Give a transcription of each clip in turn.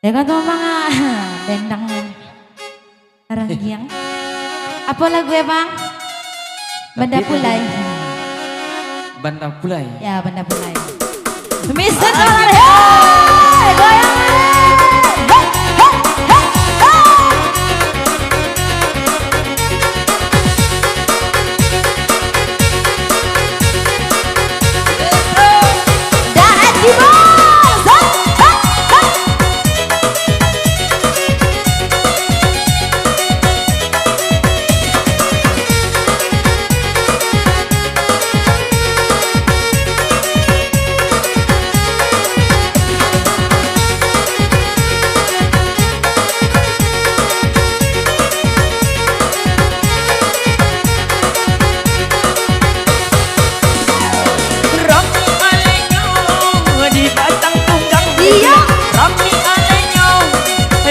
Ya kan tuh mga bendang Ranggiang. Apa lagu ya bang? Banda Pulai. Banda Pulai. Ya Banda Pulai. Mister Solar, hey, goyang, hey, hey, hey, hey. Daat di bawah.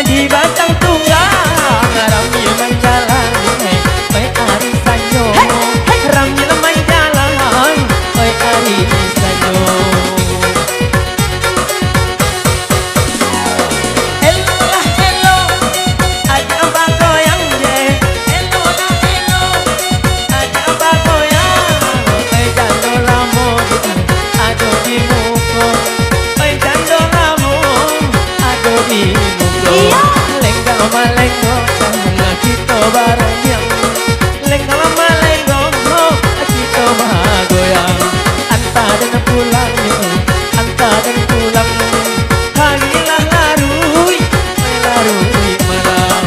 Di batang tunggang Ramil menjalan Oi ari sanyo Ramil menjalan Oi ari sanyo Hello lah hello Aja apa goyang je Hello lah hello Aja apa goyang Oi jando lamo Ado di muko Oi jando lamo Ado di Lenggang malenggo kita bareng yang Lenggang malenggo kita goyang Anta dengan pulang Anta dengan pulang Hagilah larui Larui malam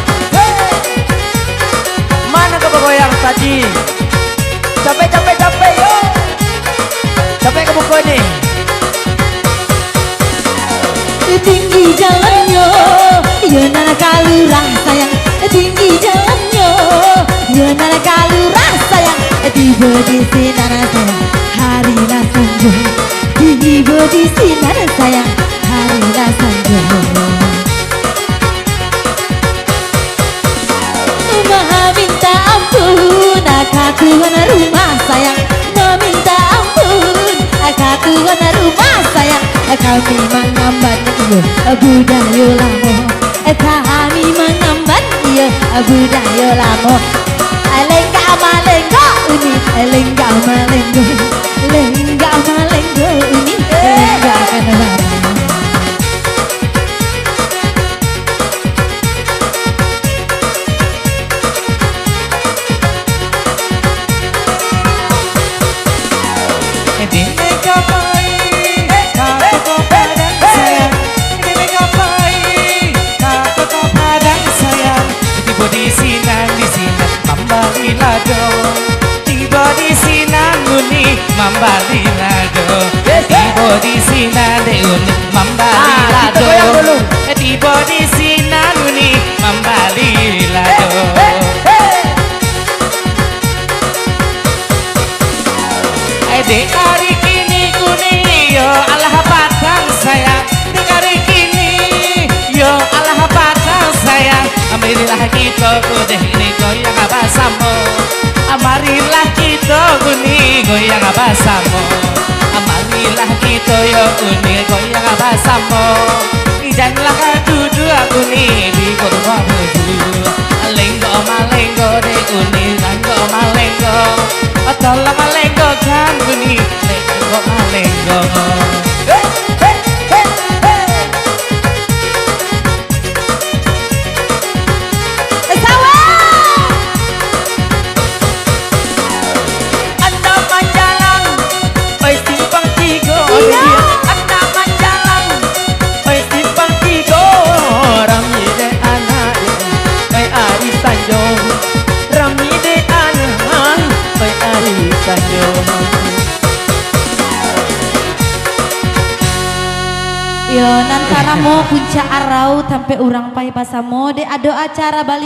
Mana kau goyang tadi Capek yo Capek kamu kau nih Tinggi jalannya ya nana kalurah sayang tinggi jalannya ya nana kalurah sayang tiba di sinar sayang hari nasanjo tiba di sinar sayang hari nasanjo Maha minta ampun aku rumah sayang meminta ampun aku rumah sayang kami mengamban budaya lama kami mengamban budaya lama lenggak malenggo ini lenggak malenggo lenggak malenggo ini lenggak kenal di sini mambali lado tiba di sini nguni mambali lado tiba di sini deun mambali lado tiba di sini nguni mambali lado dek hari kini kuni yo Allah patang sayang dek hari kini yo Allah patang sayang amarilah kita kudeh ini goyang abasamo amarilah kita kuni goyang abasamo amarilah kita yo kuni goyang abasamo janganlah kadudu aku nih di kurma budu lenggo malenggo de kuni lenggo malenggo tolong malenggo kan kuni lenggo malenggo Yo nantara mau puncak arau sampai urang pai pasamo de ado acara Bali